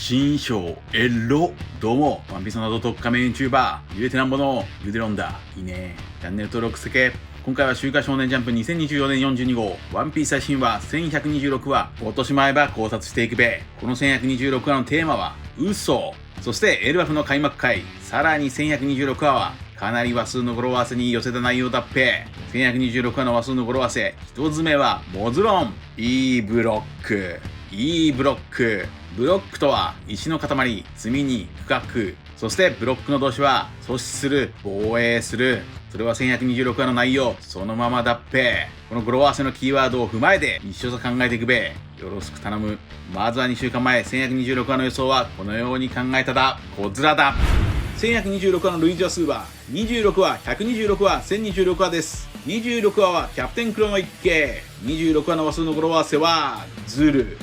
新章どうも、ワンピースの謎特化メインチューバー、ゆでてなんぼのゆでろんだ。いいね。チャンネル登録せけ。今回は週刊少年ジャンプ2024年42号、ワンピース最新話1126話、落としまえば考察していくべ。この1126話のテーマは、嘘。そしてエルバフの開幕回、さらに1126話は、かなり話数の語呂合わせに寄せた内容だっぺ。1126話の話数の語呂合わせ、一つ目は、もちろん、E ブロック。E ブロック。ブロックとは石の塊、積に深く、そしてブロックの動詞は阻止する、防衛する。それは1126話の内容、そのままだっぺ。この語呂合わせのキーワードを踏まえて一緒と考えていくべ。よろしく頼む。まずは2週間前、1126話の予想はこのように考えただ。こちらだ。1126話の類似話数は、26話、126話、1026話です。26話はキャプテンクロの一景。26話の話数の語呂合わせは、ズル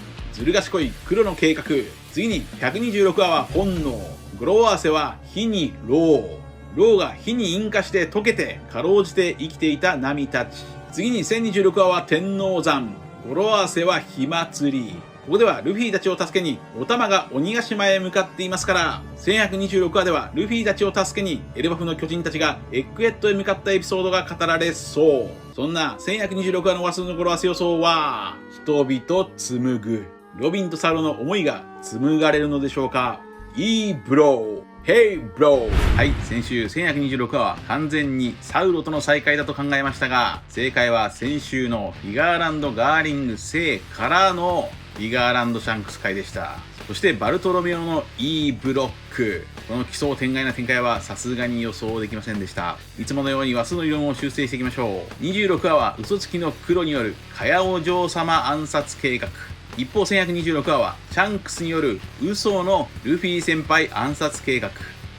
賢い黒の計画。次に126話は本能。語呂合わせは火にろうが火に引火して溶けてかろうじて生きていたナミたち。次に1026話は天王山。語呂合わせは火祭り。ここではルフィたちを助けにお玉が鬼ヶ島へ向かっていますから、1126話ではルフィたちを助けにエルバフの巨人たちがエッグヘッドへ向かったエピソードが語られそう。そんな1126話の話数の語呂合わせ予想は、人々紡ぐ。ロビンとサロの思いが紡がれるのでしょうか。いいブロー、ヘイブロー。はい、先週1126話は完全にサウロとの再会だと考えましたが、正解は先週のフィガーランドガーリング聖からのフィガーランドシャンクス会でした。そしてバルトロメオの E ブロック。この奇想天外な展開はさすがに予想できませんでした。いつものように話数の理論を修正していきましょう。26話は嘘つきの黒によるカヤお嬢様暗殺計画。一方1126話はシャンクスによる嘘のルフィ先輩暗殺計画。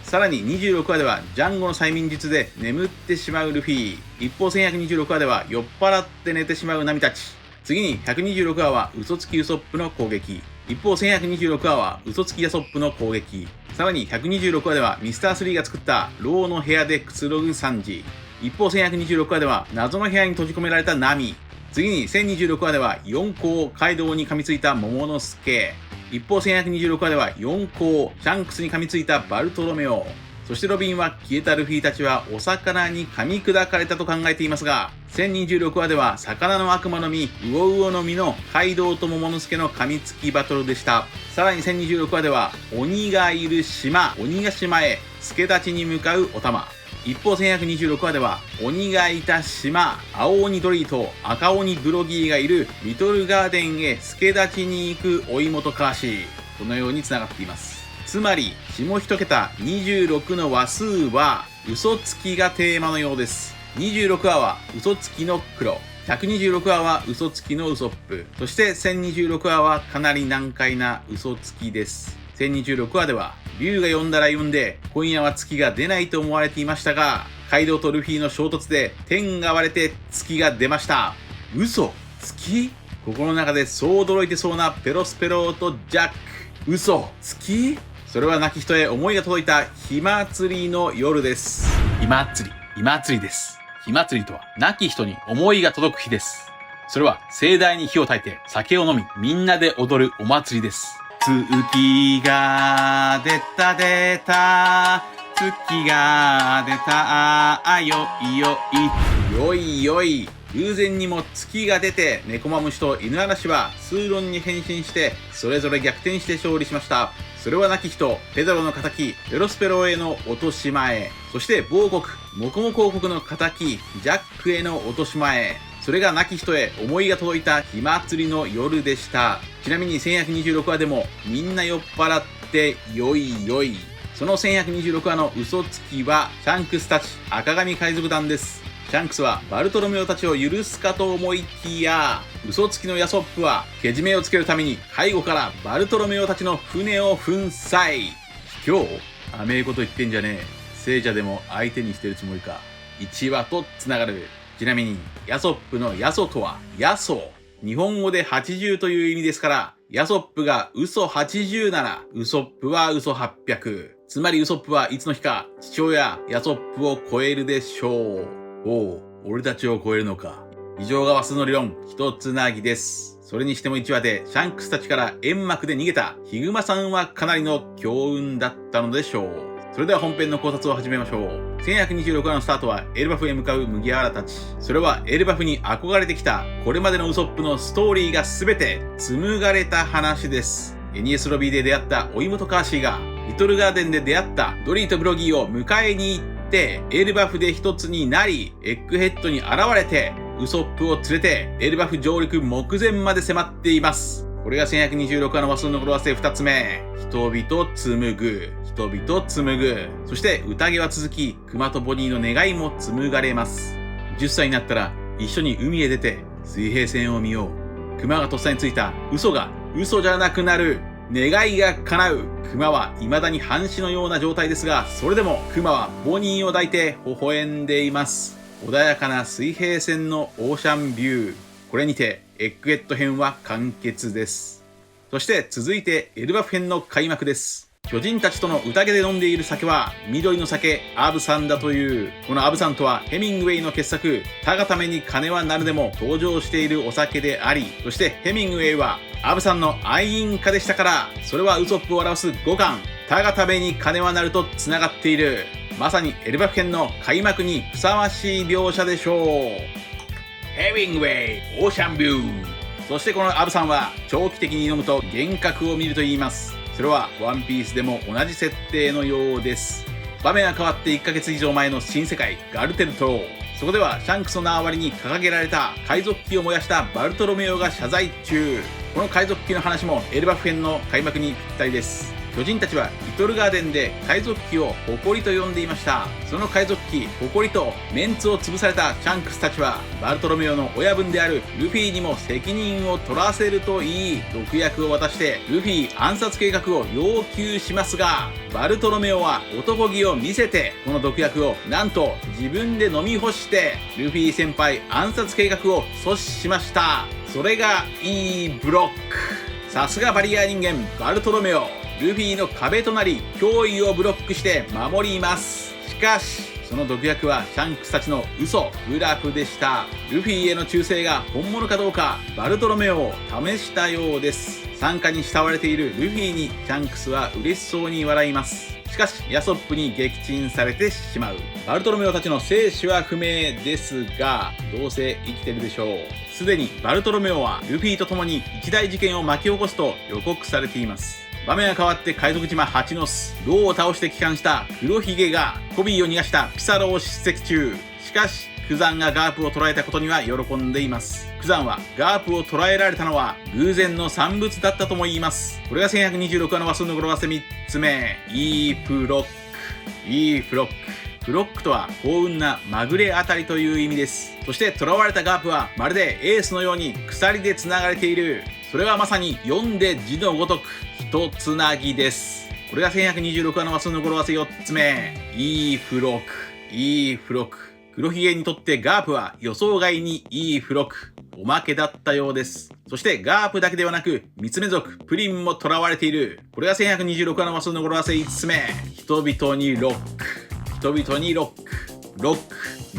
さらに26話ではジャンゴの催眠術で眠ってしまうルフィ。一方1126話では酔っ払って寝てしまうナミたち。次に126話は嘘つきウソップの攻撃。一方1126話は嘘つきヤソップの攻撃。さらに126話ではミスター3が作ったローの部屋でくつろぐサンジ。一方1126話では謎の部屋に閉じ込められたナミ。次に1026話では4校カイドウに噛みついた桃之助。一方1126話では4校シャンクスに噛みついたバルトロメオ。そしてロビンは消えたルフィたちはお魚に噛み砕かれたと考えていますが、1026話では魚の悪魔の実ウオウオの実のカイドウと桃之助の噛みつきバトルでした。さらに1026話では鬼がいる島鬼ヶ島へ助太刀に向かうお玉。一方1126話では鬼がいた島青鬼ドリーと赤鬼ブロギーがいるリトルガーデンへ助太刀に行く追い元カーシー。このように繋がっています。つまり下一桁26の話数は嘘つきがテーマのようです。26話は嘘つきの黒、126話は嘘つきのウソップ、そして1026話はかなり難解な嘘つきです。1026話では竜が呼んだら呼んで今夜は月が出ないと思われていましたが、カイドウとルフィの衝突で天が割れて月が出ました。嘘月？心の中でそう驚いてそうなペロスペローとジャック。嘘月？それは亡き人へ思いが届いた火祭りの夜です。火祭りです。火祭りとは亡き人に思いが届く日です。それは盛大に火を焚いて酒を飲みみんなで踊るお祭りです。月が出た月が出たよい偶然にも月が出て猫マムシと犬嵐は数論に変身してそれぞれ逆転して勝利しました。それは亡き人ペドロの仇ペロスペロへの落とし前、そして某国モコモコ王国の仇ジャックへの落とし前、それが亡き人へ思いが届いた火祭りの夜でした。ちなみに1126話でもみんな酔っ払ってよい。その1126話の嘘つきはシャンクスたち赤髪海賊団です。シャンクスはバルトロメオたちを許すかと思いきや、嘘つきのヤソップはけじめをつけるために背後からバルトロメオたちの船を粉砕。今日甘えこと言ってんじゃねえ。聖者でも相手にしてるつもりか。1話とつながる。ちなみにヤソップのヤソとはヤソ。日本語で80という意味ですから、ヤソップが嘘80ならウソップは嘘800。つまりウソップはいつの日か父親ヤソップを超えるでしょう。おう、俺たちを超えるのか。異常が話数の理論、一つなぎです。それにしても1話でシャンクスたちから煙幕で逃げたヒグマさんはかなりの強運だったのでしょう。それでは本編の考察を始めましょう。1126話のスタートはエルバフへ向かう麦わらたち。それはエルバフに憧れてきたこれまでのウソップのストーリーが全て紡がれた話です。エニエスロビーで出会ったお妹カーシーがリトルガーデンで出会ったドリーとブロギーを迎えに行ってエルバフで一つになり、エッグヘッドに現れてウソップを連れてエルバフ上陸目前まで迫っています。これが1126話の話数の語呂合わせ2つ目。人々紡ぐ。人々紡ぐ。そして宴は続き、クマとボニーの願いも紡がれます。10歳になったら一緒に海へ出て水平線を見よう。クマがとっさについた嘘が嘘じゃなくなる。願いが叶う。クマは未だに半死のような状態ですが、それでもクマはボニーを抱いて微笑んでいます。穏やかな水平線のオーシャンビュー。これにてエッグヘッド編は完結です。そして続いてエルバフ編の開幕です。巨人たちとの宴で飲んでいる酒は緑の酒アブサンだという。このアブサンとはヘミングウェイの傑作他がために金はなるでも登場しているお酒であり、そしてヘミングウェイはアブさんの愛飲家でしたから、それはウソップを表す5巻他がために金はなると繋がっている。まさにエルバフ編の開幕にふさわしい描写でしょう。ヘミングウェイオーシャンビュー。そしてこのアブさんは長期的に飲むと幻覚を見ると言います。それはワンピースでも同じ設定のようです。場面は変わって1ヶ月以上前の新世界ガルテル島。そこではシャンクスの縄張りに掲げられた海賊旗を燃やしたバルトロメオが謝罪中。この海賊旗の話もエルバフ編の開幕にぴったりです。巨人たちはリトルガーデンで海賊旗を誇りと呼んでいました。その海賊旗誇りとメンツを潰されたシャンクスたちはバルトロメオの親分であるルフィにも責任を取らせると言い、毒薬を渡してルフィ暗殺計画を要求しますが、バルトロメオは男気を見せてこの毒薬をなんと自分で飲み干してルフィ先輩暗殺計画を阻止しました。それがいいブロック。さすがバリア人間バルトロメオ。ルフィの壁となり脅威をブロックして守ります。しかしその毒薬はシャンクスたちの嘘ブラフでした。ルフィへの忠誠が本物かどうかバルトロメオを試したようです。傘下に慕われているルフィにシャンクスは嬉しそうに笑います。しかしヤソップに撃沈されてしまう。バルトロメオたちの生死は不明ですが、どうせ生きてるでしょう。すでにバルトロメオはルフィと共に一大事件を巻き起こすと予告されています。場面は変わって海賊島ハチノス。ローを倒して帰還した黒ひげがコビーを逃がしたピサロを叱責中。しかしクザンがガープを捕らえたことには喜んでいます。クザンはガープを捕らえられたのは偶然の産物だったとも言います。これが1126話の話数の語呂合わせ3つ目。イーフロック。イーフロック。フロックとは幸運なまぐれあたりという意味です。そして囚われたガープはまるでエースのように鎖でつながれている。それはまさに読んで字のごとく一つなぎです。これが1126話の話数の語呂合わせ4つ目。イーフロック。イーフロック。黒ひげにとってガープは予想外にいいフロック。おまけだったようです。そしてガープだけではなく三つ目族プリンも囚われている。これが1126話の話数の語呂合わせ5つ目。人々にロック。人々にロック。ロック。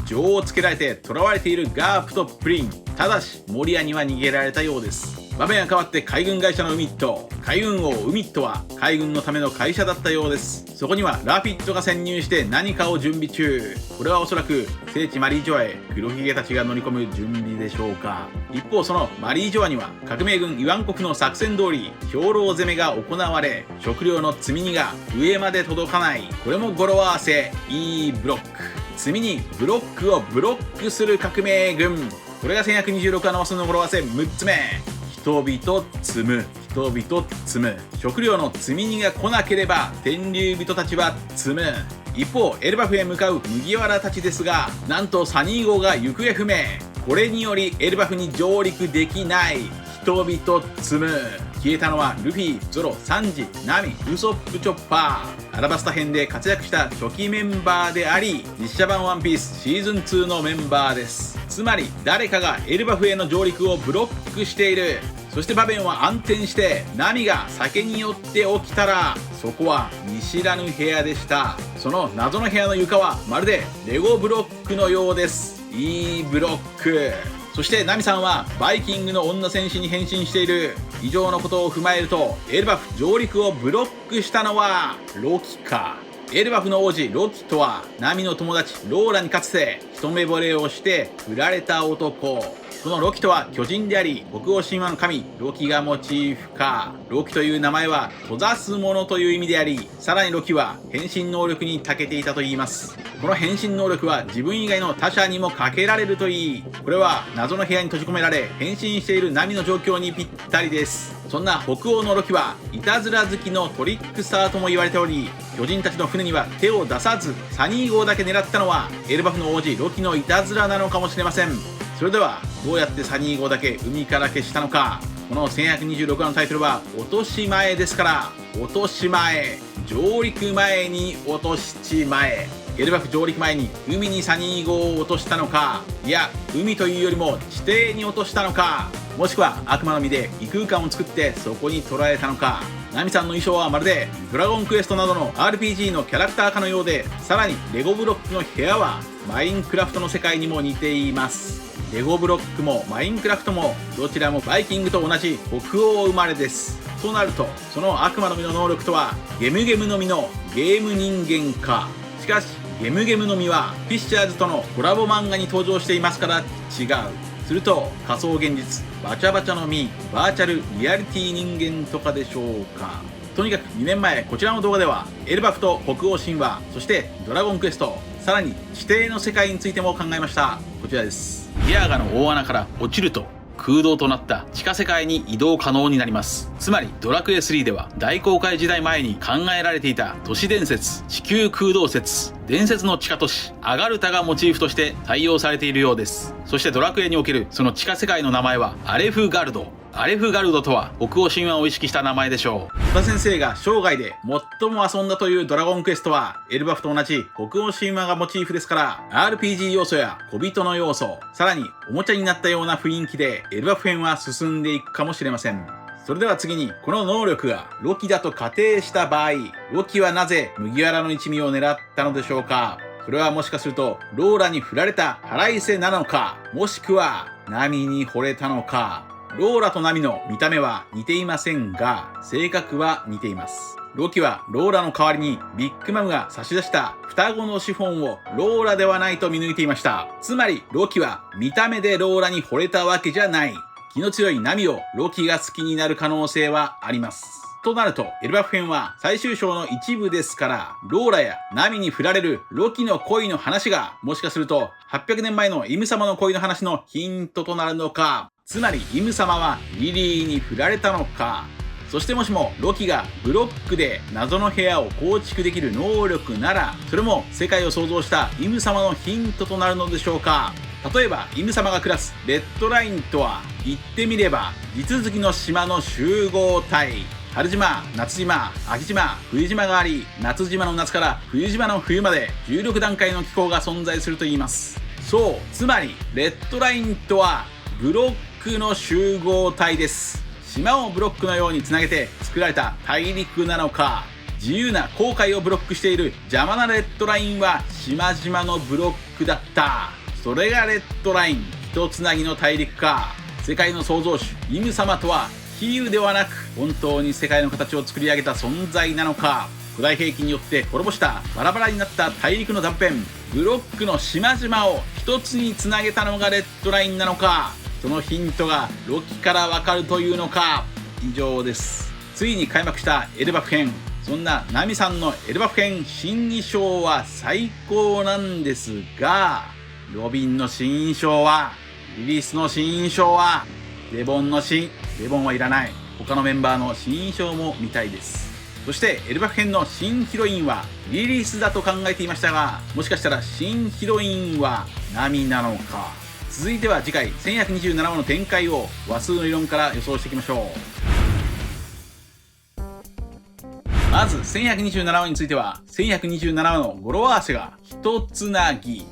情をつけられて囚われているガープとプリン。ただしモリアには逃げられたようです。場面は変わって海軍会社のウミット。海軍王ウミットは海軍のための会社だったようです。そこにはラフィットが潜入して何かを準備中。これはおそらく聖地マリージョアへ黒ひげたちが乗り込む準備でしょうか。一方そのマリージョアには革命軍イワン国の作戦通り兵糧攻めが行われ、食料の積み荷が上まで届かない。これも語呂合わせいいブロック。積み荷ブロックをブロックする革命軍。これが1126話の話数の語呂合わせ6つ目。人々積む。人々積む。食料の積み荷が来なければ天竜人たちは積む。一方エルバフへ向かう麦わらたちですが、なんとサニー号が行方不明。これによりエルバフに上陸できない。人々積む。消えたのはルフィ、ゾロ、サンジ、ナミ、ウソップ、チョッパー。アラバスタ編で活躍した初期メンバーであり、実写版ワンピースシーズン2のメンバーです。つまり誰かがエルバフへの上陸をブロックしている。そして場面は暗転してナミが酒によって起きたら、そこは見知らぬ部屋でした。その謎の部屋の床はまるでレゴブロックのようです。いいブロック。そしてナミさんはバイキングの女戦士に変身している。以上のことを踏まえると、エルバフ上陸をブロックしたのはロキか。エルバフの王子ロキとはナミの友達ローラにかつて一目惚れをして振られた男。そのロキとは巨人であり、北欧神話の神ロキがモチーフか。ロキという名前は閉ざすものという意味であり、さらにロキは変身能力に長けていたといいます。この変身能力は自分以外の他者にもかけられるといい、これは謎の部屋に閉じ込められ変身しているナミの状況にぴったりです。そんな北欧のロキはいたずら好きのトリックスターとも言われており、巨人たちの船には手を出さずサニー号だけ狙ったのはエルバフの王子ロキのいたずらなのかもしれません。それではどうやってサニー号だけ海から消したのか。この1126話のタイトルは落とし前ですから、落とし前、上陸前に落としちまえ。エルバフ上陸前に海にサニー号を落としたのか、いや海というよりも地底に落としたのか、もしくは悪魔の実で異空間を作ってそこに捕らえたのか。ナミさんの衣装はまるでドラゴンクエストなどの RPG のキャラクターかのようで、さらにレゴブロックの部屋はマインクラフトの世界にも似ています。レゴブロックもマインクラフトもどちらもバイキングと同じ北欧生まれです。となるとその悪魔の実の能力とはゲムゲムの実のゲーム人間か。しかしゲムゲムの実はフィッシャーズとのコラボ漫画に登場していますから違う。すると仮想現実バチャバチャの実バーチャルリアリティ人間とかでしょうか。とにかく2年前こちらの動画ではエルバフと北欧神話、そしてドラゴンクエスト、さらに地底の世界についても考えました。こちらです。ギアガの大穴から落ちると空洞となった地下世界に移動可能になります。つまりドラクエ3では大航海時代前に考えられていた都市伝説、地球空洞説、伝説の地下都市アガルタがモチーフとして採用されているようです。そしてドラクエにおけるその地下世界の名前はアレフガルド。アレフガルドとは北欧神話を意識した名前でしょう。戸田先生が生涯で最も遊んだというドラゴンクエストはエルバフと同じ北欧神話がモチーフですから、 RPG 要素や小人の要素、さらにおもちゃになったような雰囲気でエルバフ編は進んでいくかもしれません。それでは次に、この能力がロキだと仮定した場合、ロキはなぜ麦わらの一味を狙ったのでしょうか。それはもしかするとローラに振られた腹いせなのか、もしくはナミに惚れたのか。ローラとナミの見た目は似ていませんが、性格は似ています。ロキはローラの代わりにビッグマムが差し出した双子の資本をローラではないと見抜いていました。つまりロキは見た目でローラに惚れたわけじゃない。気の強いナミをロキが好きになる可能性はあります。となるとエルバフ編は最終章の一部ですから、ローラやナミに振られるロキの恋の話がもしかすると800年前のイム様の恋の話のヒントとなるのか。つまりイム様はリリーに振られたのか。そしてもしもロキがブロックで謎の部屋を構築できる能力なら、それも世界を創造したイム様のヒントとなるのでしょうか。例えばイム様が暮らすレッドラインとは言ってみれば地続きの島の集合体。春島、夏島、秋島、冬島があり、夏島の夏から冬島の冬まで16段階の気候が存在すると言います。そう、つまりレッドラインとはブロックの集合体です。島をブロックのようにつなげて作られた大陸なのか、自由な航海をブロックしている邪魔なレッドラインは島々のブロックだった。それがレッドライン、一つなぎの大陸か。世界の創造主イム様とは比喩ではなく本当に世界の形を作り上げた存在なのか。古代兵器によって滅ぼしたバラバラになった大陸の断片、ブロックの島々を一つにつなげたのがレッドラインなのか。そのヒントがロキからわかるというのか。以上です。ついに開幕したエルバフ編。そんなナミさんのエルバフ編新衣装は最高なんですが、ロビンの新衣装は、リリースの新衣装は、デボンはいらない。他のメンバーの新衣装も見たいです。そしてエルバフ編の新ヒロインはリリースだと考えていましたが、もしかしたら新ヒロインはナミなのか。続いては次回1127話の展開を話数の理論から予想していきましょう。まず1127話については、1127話の語呂合わせが一つなぎ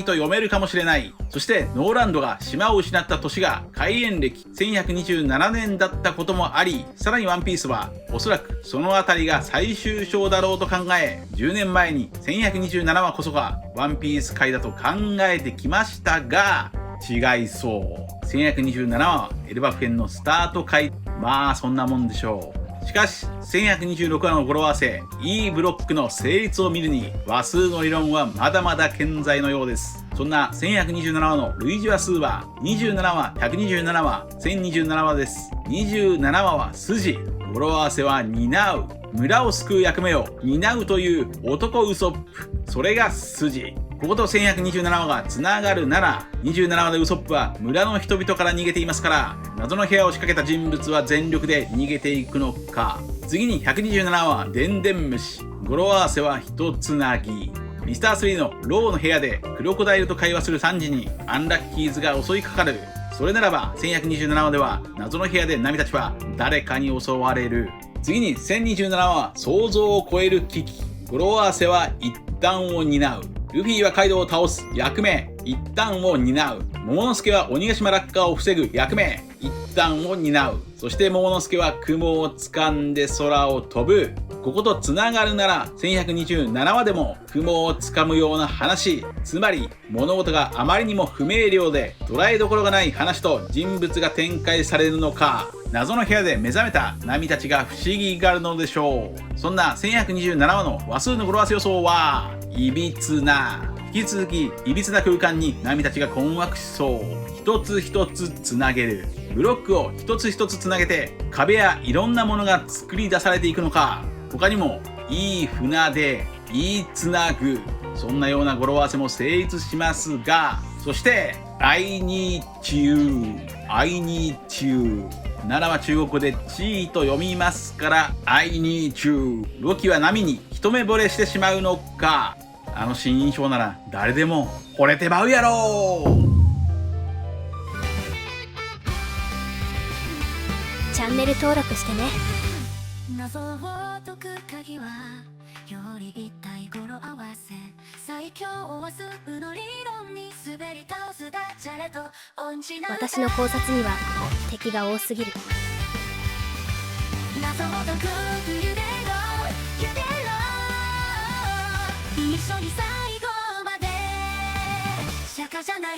と読めるかもしれない。そしてノーランドが島を失った年が開園歴1127年だったこともあり、さらにワンピースはおそらくそのあたりが最終章だろうと考え、10年前に1127話こそがワンピース回だと考えてきましたが、違いそう。1127話はエルバ編のスタート回。まあそんなもんでしょう。しかし1126話の語呂合わせ E ブロックの成立を見るに話数の理論はまだまだ健在のようです。そんな1127話の類似話数は27話、127話、1027話です。27話は筋、語呂合わせは担う、村を救う役目を担うという男ウソップ、それが筋。ここと1127話がつながるなら、27話でウソップは村の人々から逃げていますから、謎の部屋を仕掛けた人物は全力で逃げていくのか。次に127話はでんでん虫、語呂合わせは一つなぎ。ミスター3のローの部屋でクロコダイルと会話する3時にアンラッキーズが襲いかかる。それならば1127話では謎の部屋でナミたちは誰かに襲われる。次に1027話は想像を超える危機、語呂合わせは一旦を担う。ルフィはカイドウを倒す役目、一旦を担う。モモの助は鬼ヶ島落下を防ぐ役目、一旦を担う。そしてモモの助は雲を掴んで空を飛ぶ。こことつながるなら1127話でも雲を掴むような話、つまり物事があまりにも不明瞭で捉えどころがない話と人物が展開されるのか。謎の部屋で目覚めたナミたちが不思議があるのでしょう。そんな1127話の話数の語呂合わせ予想はいびつな。引き続きいびつな空間にナミたちが困惑しそう。一つ一つつなげる。ブロックを一つ一つつなげて壁やいろんなものが作り出されていくのか。他にもいい船でいいつなぐ、そんなような語呂合わせも成立しますが、そしてI need you I need you、奈良は中国語でチーと読みますから I need you。 ロキはナミに一目惚れしてしまうのか。あの新印象なら誰でも惚れてまうやろう。チャンネル登録してね。謎を解く鍵はより一体語呂合わせ、最強を数の理論に滑り倒すダジャレと音痴な私の考察には敵が多すぎる。謎を解くゆでろゆでろ、一緒に最後まで釈迦じゃない